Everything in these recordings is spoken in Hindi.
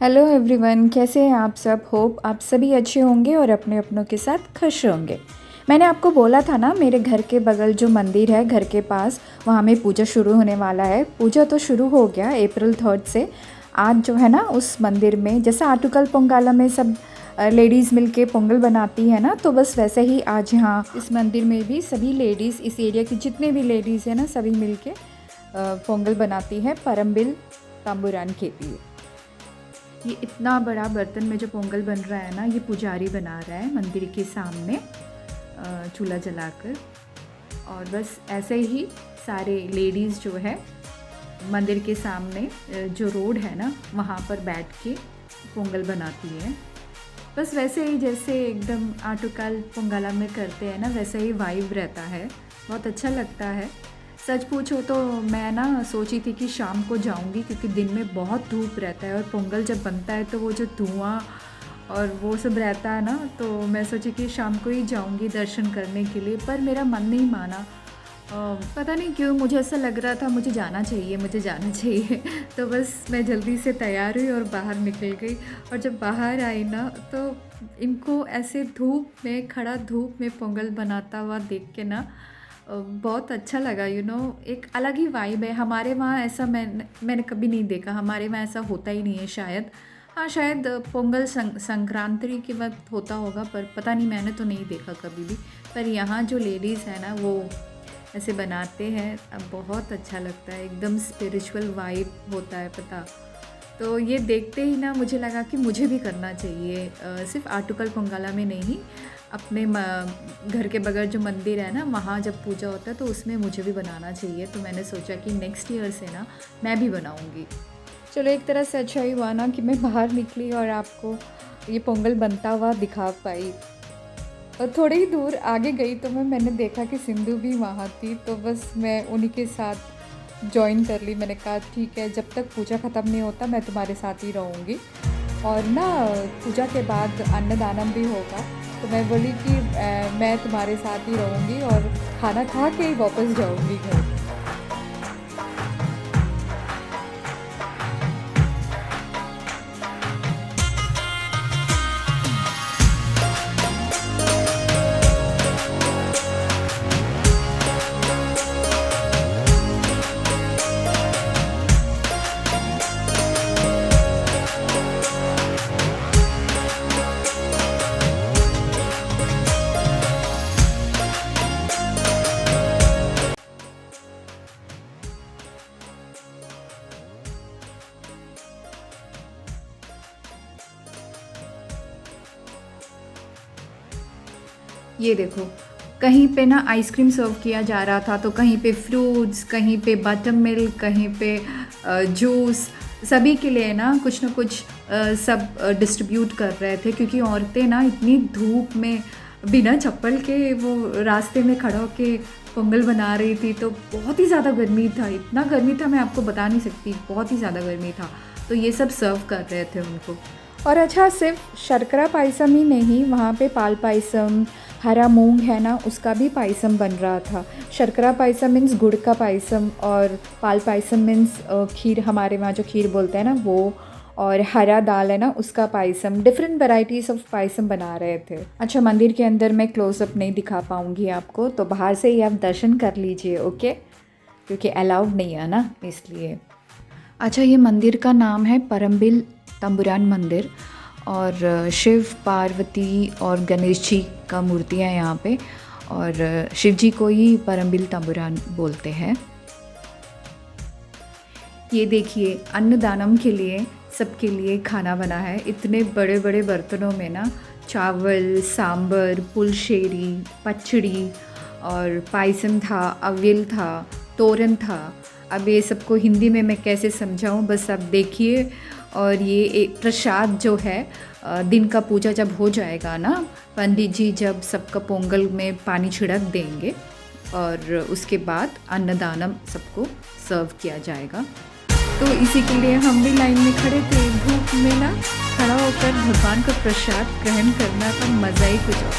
हेलो एवरीवन, कैसे हैं आप सब। होप आप सभी अच्छे होंगे और अपने अपनों के साथ खुश होंगे। मैंने आपको बोला था ना, मेरे घर के बगल जो मंदिर है घर के पास, वहाँ में पूजा शुरू होने वाला है। पूजा तो शुरू हो गया अप्रैल 3 से। आज जो है ना उस मंदिर में, जैसा आटुकल पोंगाला में सब लेडीज़ मिलके पोंगल बनाती है ना, तो बस वैसे ही आज यहाँ इस मंदिर में भी सभी लेडीज़, इस एरिया की जितने भी लेडीज़ हैं ना, सभी मिलके पोंगल बनाती है परम्बिल तंबुरान के लिए। ये इतना बड़ा बर्तन में जो पोंगल बन रहा है ना, ये पुजारी बना रहा है मंदिर के सामने चूल्हा जलाकर। और बस ऐसे ही सारे लेडीज़ जो है मंदिर के सामने जो रोड है ना, वहाँ पर बैठ के पोंगल बनाती है। बस वैसे ही जैसे एकदम आटुकाल पोंगला में करते हैं ना, वैसा ही वाइब रहता है। बहुत अच्छा लगता है। सच पूछो तो मैं ना सोची थी कि शाम को जाऊंगी, क्योंकि दिन में बहुत धूप रहता है और पोंगल जब बनता है तो वो जो धुआं और वो सब रहता है ना, तो मैं सोची कि शाम को ही जाऊंगी दर्शन करने के लिए। पर मेरा मन नहीं माना। पता नहीं क्यों मुझे ऐसा लग रहा था मुझे जाना चाहिए, मुझे जाना चाहिए। तो बस मैं जल्दी से तैयार हुई और बाहर निकल गई। और जब बाहर आई ना, तो इनको ऐसे धूप में, खड़ा धूप में पोंगल बनाता हुआ देख के ना बहुत अच्छा लगा। एक अलग ही वाइब है। हमारे वहाँ ऐसा मैंने कभी नहीं देखा। हमारे वहाँ ऐसा होता ही नहीं है शायद। हाँ, शायद पोंगल संक्रांति के वक्त होता होगा, पर पता नहीं, मैंने तो नहीं देखा कभी भी। पर यहाँ जो लेडीज़ है ना, वो ऐसे बनाते हैं। अब बहुत अच्छा लगता है, एकदम स्पिरिचुअल वाइब होता है पता। तो ये देखते ही ना मुझे लगा कि मुझे भी करना चाहिए। सिर्फ आटुकल पोंगला में नहीं, अपने घर के बगल जो मंदिर है ना, वहाँ जब पूजा होता है तो उसमें मुझे भी बनाना चाहिए। तो मैंने सोचा कि नेक्स्ट ईयर से ना मैं भी बनाऊँगी। चलो, एक तरह से अच्छा ही हुआ ना कि मैं बाहर निकली और आपको ये पोंगल बनता हुआ दिखा पाई। और थोड़े ही दूर आगे गई तो मैंने देखा कि सिंधु भी वहाँ थी। तो बस मैं उन्हीं के साथ जॉइन कर ली। मैंने कहा ठीक है, जब तक पूजा ख़त्म नहीं होता मैं तुम्हारे साथ ही रहूँगी। और ना पूजा के बाद अन्नदानम भी होगा, तो मैं बोली कि मैं तुम्हारे साथ ही रहूँगी और खाना खा के ही वापस जाऊँगी घर। ये देखो, कहीं पे ना आइसक्रीम सर्व किया जा रहा था, तो कहीं पे फ्रूट्स, कहीं पे बटर मिल्क, कहीं पे जूस। सभी के लिए ना कुछ सब डिस्ट्रीब्यूट कर रहे थे, क्योंकि औरतें ना इतनी धूप में बिना चप्पल के वो रास्ते में खड़ा होके पोंगल बना रही थी। तो बहुत ही ज़्यादा गर्मी था, इतना गर्मी था मैं आपको बता नहीं सकती, बहुत ही ज़्यादा गर्मी था। तो ये सब सर्व कर रहे थे उनको। और अच्छा, सिर्फ शर्करा पायसम ही नहीं, वहाँ पे पाल पायसम, हरा मूंग है ना, उसका भी पायसम बन रहा था। शर्करा पायसम मीन्स गुड़ का पायसम, और पाल पायसम मीन्स खीर, हमारे वहाँ जो खीर बोलते हैं ना वो। और हरा दाल है ना, उसका payasam. Different varieties of payasam बना रहे थे। अच्छा, मंदिर के अंदर मैं क्लोजअप नहीं दिखा पाऊँगी आपको, तो बाहर से ही आप दर्शन कर लीजिए, ओके, क्योंकि अलाउड नहीं है ना, इसलिए। अच्छा, ये मंदिर का नाम है परम्बिल तंबुरान मंदिर, और शिव, पार्वती और गणेश जी का मूर्तियाँ यहाँ पे। और शिव जी को ही परम्बिल तंबुरान बोलते हैं। ये देखिए, अन्नदानम के लिए सबके लिए खाना बना है। इतने बड़े बड़े बर्तनों में ना चावल, सांबर, पुलशेरी, पचड़ी और पायसम था, अवियल था, तोरन था। अब ये सबको हिंदी में मैं कैसे समझाऊं, बस आप देखिए। और ये एक प्रसाद जो है, दिन का पूजा जब हो जाएगा ना, पंडित जी जब सबका पोंगल में पानी छिड़क देंगे, और उसके बाद अन्नदानम सबको सर्व किया जाएगा। तो इसी के लिए हम भी लाइन में खड़े थे, धूप में ना खड़ा होकर भगवान का प्रसाद ग्रहण करना का मज़ा ही कुछ और।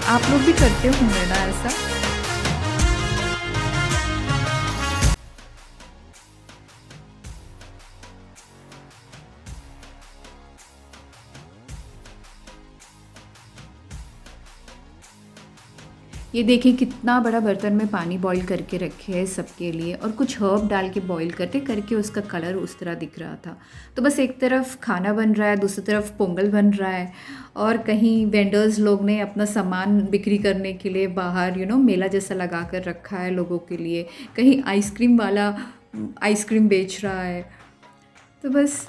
आप लोग भी करते होंगे ना ऐसा। ये देखिए कितना बड़ा बर्तन में पानी बॉईल करके रखे है सबके लिए, और कुछ हर्ब डाल के बॉईल करते करके उसका कलर उस तरह दिख रहा था। तो बस एक तरफ खाना बन रहा है, दूसरी तरफ पोंगल बन रहा है, और कहीं वेंडर्स लोग ने अपना सामान बिक्री करने के लिए बाहर मेला जैसा लगा कर रखा है लोगों के लिए। कहीं आइसक्रीम वाला आइसक्रीम बेच रहा है। तो बस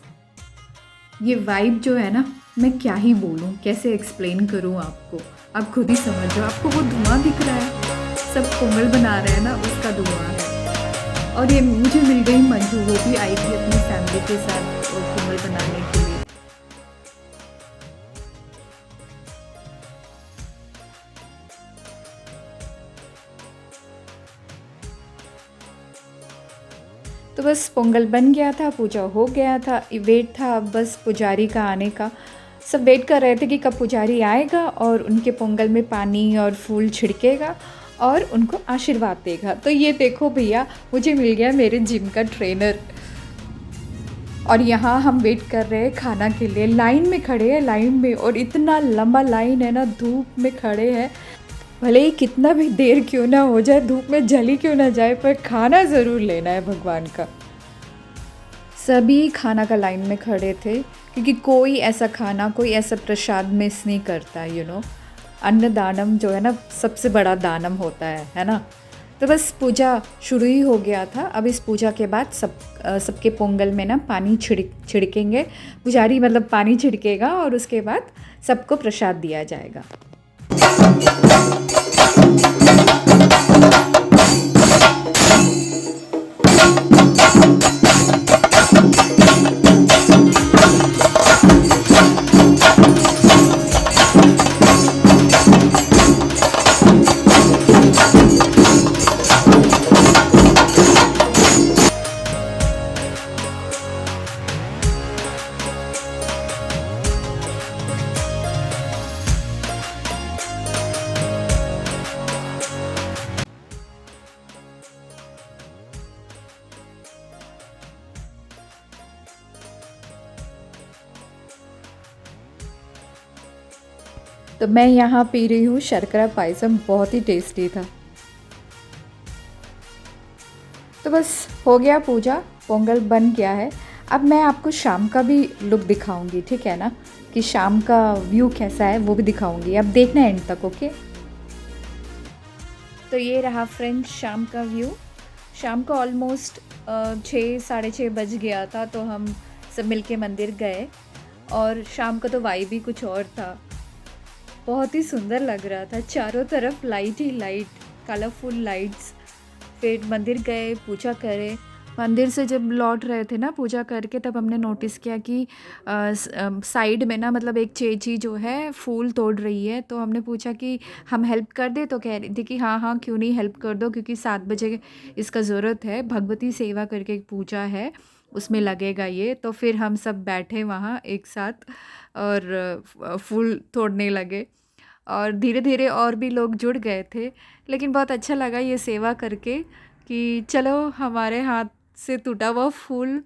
ये वाइब जो है ना, मैं क्या ही बोलूँ, कैसे एक्सप्लेन करूँ आपको, आप खुद ही समझ जाओ। आपको वो धुआं दिख रहा है, सब पोंगल बना रहे हैं ना, उसका धुआं है। और ये मुझे मिल गई मंजू, वो भी आई थी अपनी फैमिली के साथ वो पोंगल बनाने के लिए। तो बस पोंगल बन गया था, पूजा हो गया था, वेट था अब बस पुजारी का आने का। सब वेट कर रहे थे कि कब पुजारी आएगा और उनके पोंगल में पानी और फूल छिड़केगा और उनको आशीर्वाद देगा। तो ये देखो भैया, मुझे मिल गया मेरे जिम का ट्रेनर, और यहाँ हम वेट कर रहे हैं खाना के लिए। लाइन में खड़े हैं, लाइन में, और इतना लंबा लाइन है ना, धूप में खड़े हैं। भले ही कितना भी देर क्यों ना हो जाए, धूप में जली क्यों ना जाए, पर खाना ज़रूर लेना है भगवान का। सभी खाना का लाइन में खड़े थे, क्योंकि कोई ऐसा खाना, कोई ऐसा प्रसाद मिस नहीं करता। अन्न दानम जो है ना, सबसे बड़ा दानम होता है ना। तो बस पूजा शुरू ही हो गया था। अब इस पूजा के बाद सबके पोंगल में ना पानी छिड़केंगे पुजारी, मतलब पानी छिड़केगा, और उसके बाद सबको प्रसाद दिया जाएगा। तो मैं यहाँ पी रही हूँ शर्करा पायसम, बहुत ही टेस्टी था। तो बस हो गया पूजा, पोंगल बन गया है। अब मैं आपको शाम का भी लुक दिखाऊंगी, ठीक है ना, कि शाम का व्यू कैसा है वो भी दिखाऊंगी। अब देखना एंड तक, ओके। तो ये रहा फ्रेंड्स शाम का व्यू। शाम को ऑलमोस्ट 6 साढ़े 6 बज गया था, तो हम सब मिलके मंदिर गए, और शाम का तो वाइब भी कुछ और था। बहुत ही सुंदर लग रहा था, चारों तरफ लाइट ही लाइट, कलरफुल लाइट्स। फिर मंदिर गए, पूजा करे। मंदिर से जब लौट रहे थे ना पूजा करके, तब हमने नोटिस किया कि साइड में ना, मतलब एक चेची जो है फूल तोड़ रही है। तो हमने पूछा कि हम हेल्प कर दे, तो कह रही थी कि हाँ हाँ क्यों नहीं, हेल्प कर दो, क्योंकि 7 बजे इसका ज़रूरत है। भगवती सेवा करके एक पूजा है, उसमें लगेगा ये। तो फिर हम सब बैठे वहाँ एक साथ और फूल तोड़ने लगे, और धीरे धीरे और भी लोग जुड़ गए थे। लेकिन बहुत अच्छा लगा ये सेवा करके, कि चलो हमारे हाथ से टूटा हुआ फूल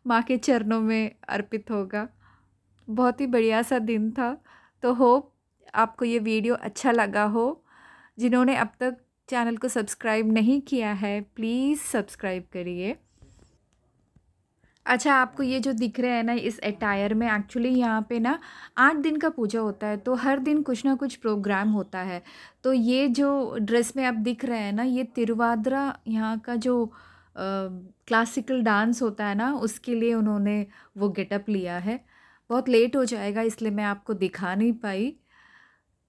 माँ के चरणों में अर्पित होगा। बहुत ही बढ़िया सा दिन था। तो होप आपको ये वीडियो अच्छा लगा हो। जिन्होंने अब तक चैनल को सब्सक्राइब नहीं किया है, प्लीज़ सब्सक्राइब करिए। अच्छा, आपको ये जो दिख रहे हैं ना इस अटायर में, एक्चुअली यहाँ पे ना 8 दिन का पूजा होता है, तो हर दिन कुछ ना कुछ प्रोग्राम होता है। तो ये जो ड्रेस में आप दिख रहे हैं ना, ये तिरुवाद्रा यहाँ का जो क्लासिकल डांस होता है ना, उसके लिए उन्होंने वो गेटअप लिया है। बहुत लेट हो जाएगा, इसलिए मैं आपको दिखा नहीं पाई।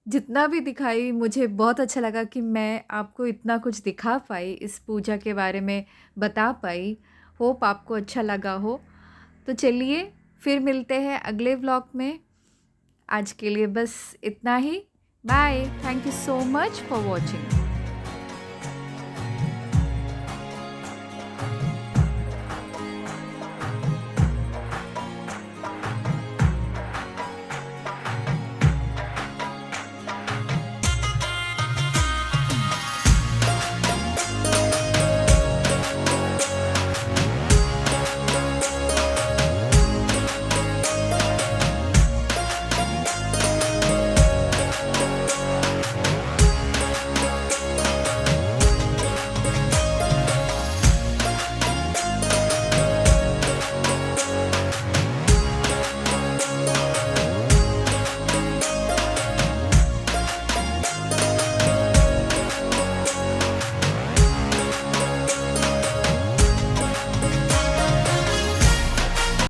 जितना भी दिखाई, मुझे बहुत अच्छा लगा कि मैं आपको इतना कुछ दिखा पाई, इस पूजा के बारे में बता पाई। होप आपको अच्छा लगा हो। तो चलिए फिर मिलते हैं अगले व्लॉग में। आज के लिए बस इतना ही। Bye. Thank you so much for watching.